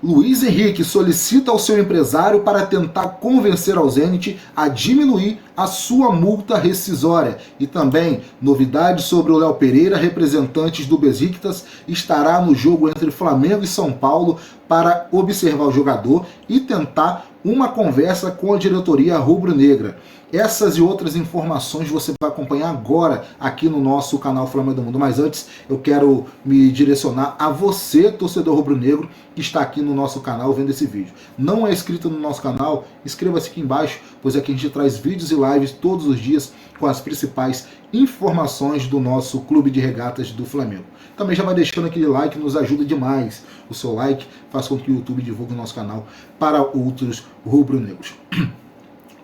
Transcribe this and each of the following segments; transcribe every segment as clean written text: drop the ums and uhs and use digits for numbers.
Luiz Henrique solicita ao seu empresário para tentar convencer ao Zenit a diminuir a sua multa rescisória. E também, novidades sobre o Léo Pereira, representantes do Besiktas, estará no jogo entre Flamengo e São Paulo para observar o jogador e tentar uma conversa com a diretoria rubro-negra. Essas e outras informações você vai acompanhar agora aqui no nosso canal Flamengo do Mundo. Mas antes, eu quero me direcionar a você, torcedor rubro-negro, que está aqui no nosso canal vendo esse vídeo. Não é inscrito no nosso canal? Inscreva-se aqui embaixo, pois aqui a gente traz vídeos e lives todos os dias com as principais informações do nosso clube de regatas do Flamengo. Também já vai deixando aquele like, nos ajuda demais. O seu like faz com que o YouTube divulgue o nosso canal para outros rubro-negros.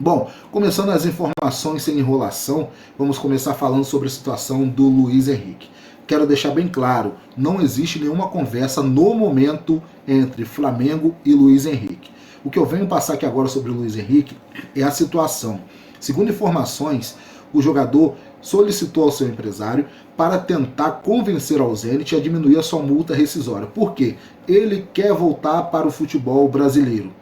Bom, começando as informações sem enrolação, vamos começar falando sobre a situação do Luiz Henrique. Quero deixar bem claro, não existe nenhuma conversa no momento entre Flamengo e Luiz Henrique. O que eu venho passar aqui agora sobre o Luiz Henrique é a situação. Segundo informações, o jogador solicitou ao seu empresário para tentar convencer ao Zenit a diminuir a sua multa rescisória. Por quê? Ele quer voltar para o futebol brasileiro.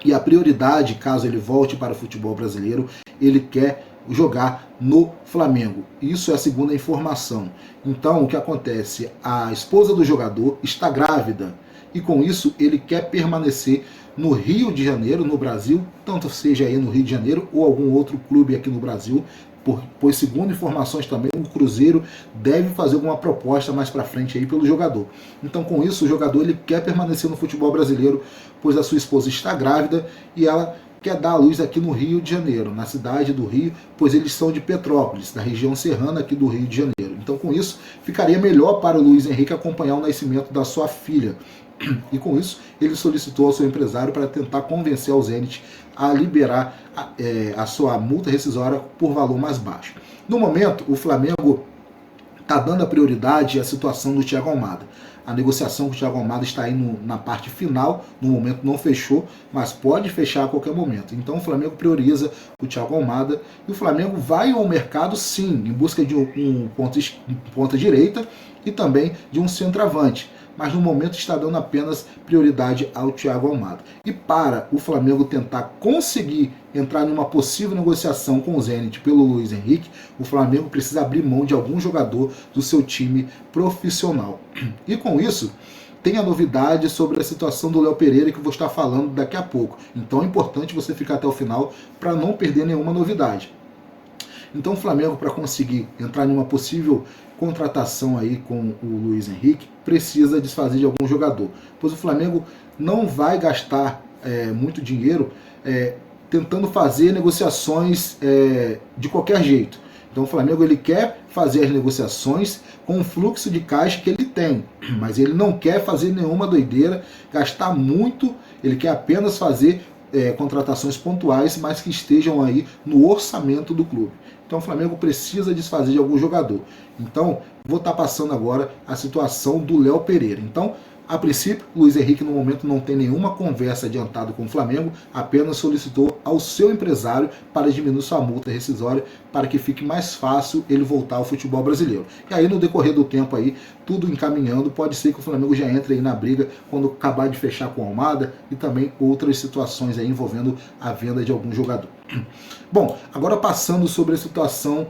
E a prioridade, caso ele volte para o futebol brasileiro, ele quer jogar no Flamengo. Isso é a segunda informação. Então, o que acontece? A esposa do jogador está grávida e com isso ele quer permanecer no Rio de Janeiro, no Brasil, tanto seja aí no Rio de Janeiro ou algum outro clube aqui no Brasil, pois segundo informações também o Cruzeiro deve fazer alguma proposta mais para frente aí pelo jogador. Então com isso o jogador ele quer permanecer no futebol brasileiro, pois a sua esposa está grávida e ela quer dar à luz aqui no Rio de Janeiro, na cidade do Rio, pois eles são de Petrópolis, da região serrana aqui do Rio de Janeiro. Então com isso ficaria melhor para o Luiz Henrique acompanhar o nascimento da sua filha. E com isso ele solicitou ao seu empresário para tentar convencer ao Zenit a liberar a sua multa rescisória por valor mais baixo. No momento, o Flamengo está dando a prioridade à situação do Thiago Almada. A negociação com o Thiago Almada está aí na parte final, no momento não fechou, mas pode fechar a qualquer momento. Então o Flamengo prioriza o Thiago Almada e o Flamengo vai ao mercado sim, em busca de um ponta direita e também de um centroavante. Mas no momento está dando apenas prioridade ao Thiago Almada. E para o Flamengo tentar conseguir entrar numa possível negociação com o Zenit pelo Luiz Henrique, o Flamengo precisa abrir mão de algum jogador do seu time profissional. E com isso, tem a novidade sobre a situação do Léo Pereira que eu vou estar falando daqui a pouco. Então é importante você ficar até o final para não perder nenhuma novidade. Então o Flamengo, para conseguir entrar em uma possível contratação aí com o Luiz Henrique, precisa desfazer de algum jogador, pois o Flamengo não vai gastar muito dinheiro tentando fazer negociações de qualquer jeito. Então o Flamengo ele quer fazer as negociações com o fluxo de caixa que ele tem, mas ele não quer fazer nenhuma doideira, gastar muito, ele quer apenas fazer contratações pontuais, mas que estejam aí no orçamento do clube. Então o Flamengo precisa desfazer de algum jogador. Então vou estar passando agora a situação do Léo Pereira. Então, a princípio, Luiz Henrique no momento não tem nenhuma conversa adiantada com o Flamengo, apenas solicitou ao seu empresário para diminuir sua multa rescisória para que fique mais fácil ele voltar ao futebol brasileiro. E aí no decorrer do tempo aí, tudo encaminhando, pode ser que o Flamengo já entre aí na briga quando acabar de fechar com a Almada e também outras situações aí envolvendo a venda de algum jogador. Bom, agora passando sobre a situação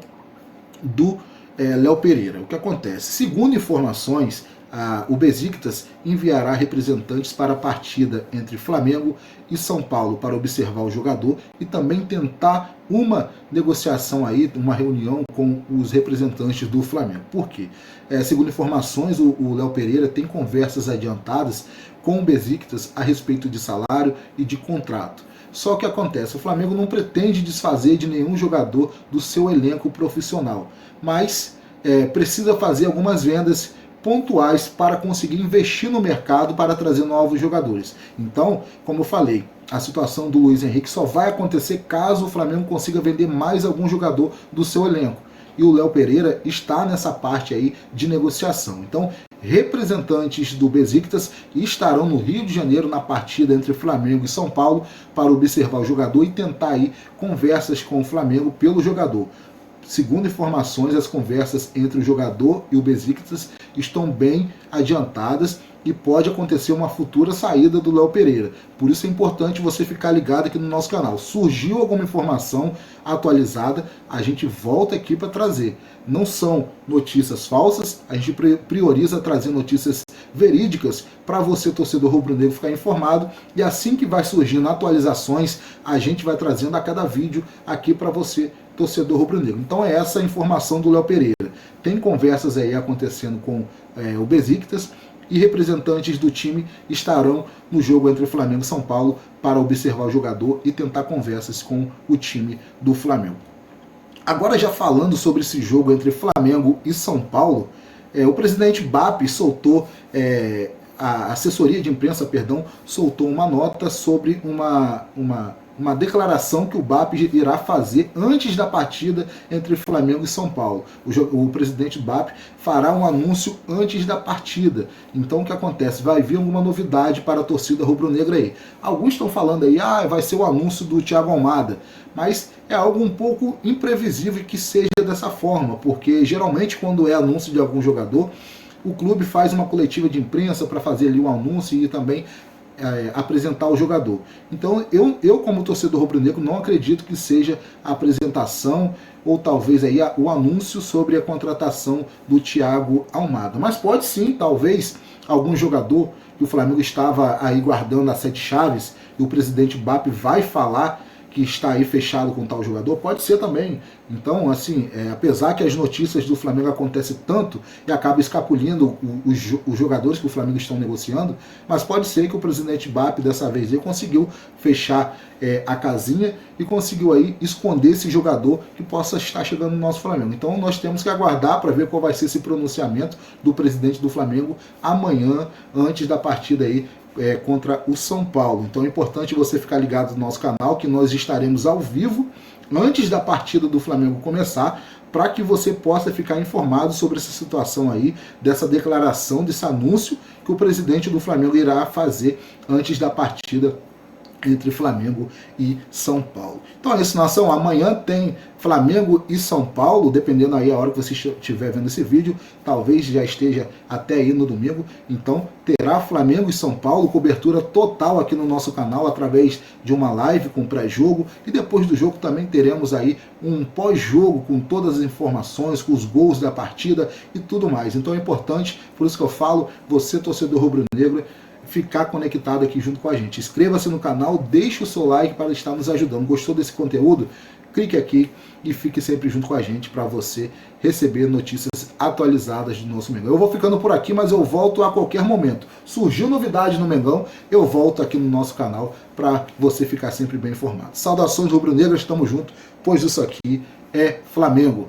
do Léo Pereira. O que acontece? Segundo informações, o Besiktas enviará representantes para a partida entre Flamengo e São Paulo para observar o jogador e também tentar uma negociação aí, uma reunião com os representantes do Flamengo. Por quê? Segundo informações, o Léo Pereira tem conversas adiantadas com o Besiktas a respeito de salário e de contrato. Só que acontece, o Flamengo não pretende desfazer de nenhum jogador do seu elenco profissional, mas precisa fazer algumas vendas pontuais para conseguir investir no mercado para trazer novos jogadores. Então, como eu falei, a situação do Luiz Henrique só vai acontecer caso o Flamengo consiga vender mais algum jogador do seu elenco. E o Léo Pereira está nessa parte aí de negociação. Então, representantes do Besiktas estarão no Rio de Janeiro na partida entre Flamengo e São Paulo para observar o jogador e tentar aí conversas com o Flamengo pelo jogador. Segundo informações, as conversas entre o jogador e o Besiktas estão bem adiantadas e pode acontecer uma futura saída do Léo Pereira. Por isso é importante você ficar ligado aqui no nosso canal. Surgiu alguma informação atualizada, a gente volta aqui para trazer. Não são notícias falsas, a gente prioriza trazer notícias verídicas para você, torcedor rubro-negro, ficar informado, e assim que vai surgindo atualizações, a gente vai trazendo a cada vídeo aqui para você, torcedor rubro-negro. Então é essa a informação do Léo Pereira. Tem conversas aí acontecendo com o Besiktas, e representantes do time estarão no jogo entre Flamengo e São Paulo para observar o jogador e tentar conversas com o time do Flamengo. Agora, já falando sobre esse jogo entre Flamengo e São Paulo, o presidente BAP soltou, a assessoria de imprensa, perdão, soltou uma nota sobre uma declaração que o BAP irá fazer antes da partida entre Flamengo e São Paulo. O presidente do BAP fará um anúncio antes da partida. Então o que acontece? Vai vir alguma novidade para a torcida rubro-negra aí. Alguns estão falando aí, vai ser o anúncio do Thiago Almada, mas é algo um pouco imprevisível que seja dessa forma, porque geralmente quando é anúncio de algum jogador, o clube faz uma coletiva de imprensa para fazer ali um anúncio e também apresentar o jogador. Então eu como torcedor rubro-negro não acredito que seja a apresentação ou talvez aí o anúncio sobre a contratação do Thiago Almada. Mas pode sim, talvez, algum jogador que o Flamengo estava aí guardando as 7 chaves e o presidente BAP vai falar que está aí fechado com tal jogador, pode ser também. Então, assim, apesar que as notícias do Flamengo acontecem tanto e acaba escapulindo os jogadores que o Flamengo estão negociando, mas pode ser que o presidente BAP dessa vez aí conseguiu fechar a casinha e conseguiu aí esconder esse jogador que possa estar chegando no nosso Flamengo. Então nós temos que aguardar para ver qual vai ser esse pronunciamento do presidente do Flamengo amanhã, antes da partida aí contra o São Paulo. Então é importante você ficar ligado no nosso canal, que nós estaremos ao vivo antes da partida do Flamengo começar, para que você possa ficar informado sobre essa situação aí, dessa declaração, desse anúncio que o presidente do Flamengo irá fazer antes da partida entre Flamengo e São Paulo. Então é isso, nação. Amanhã tem Flamengo e São Paulo, dependendo aí a hora que você estiver vendo esse vídeo, talvez já esteja até aí no domingo. Então terá Flamengo e São Paulo, cobertura total aqui no nosso canal, através de uma live com pré-jogo, e depois do jogo também teremos aí um pós-jogo com todas as informações, com os gols da partida e tudo mais. Então é importante, por isso que eu falo, você, torcedor rubro-negro, ficar conectado aqui junto com a gente. Inscreva-se no canal, deixe o seu like para estar nos ajudando. Gostou desse conteúdo? Clique aqui e fique sempre junto com a gente para você receber notícias atualizadas do nosso Mengão. Eu vou ficando por aqui, mas eu volto a qualquer momento. Surgiu novidade no Mengão, eu volto aqui no nosso canal para você ficar sempre bem informado. Saudações rubro-negras, estamos juntos, pois isso aqui é Flamengo.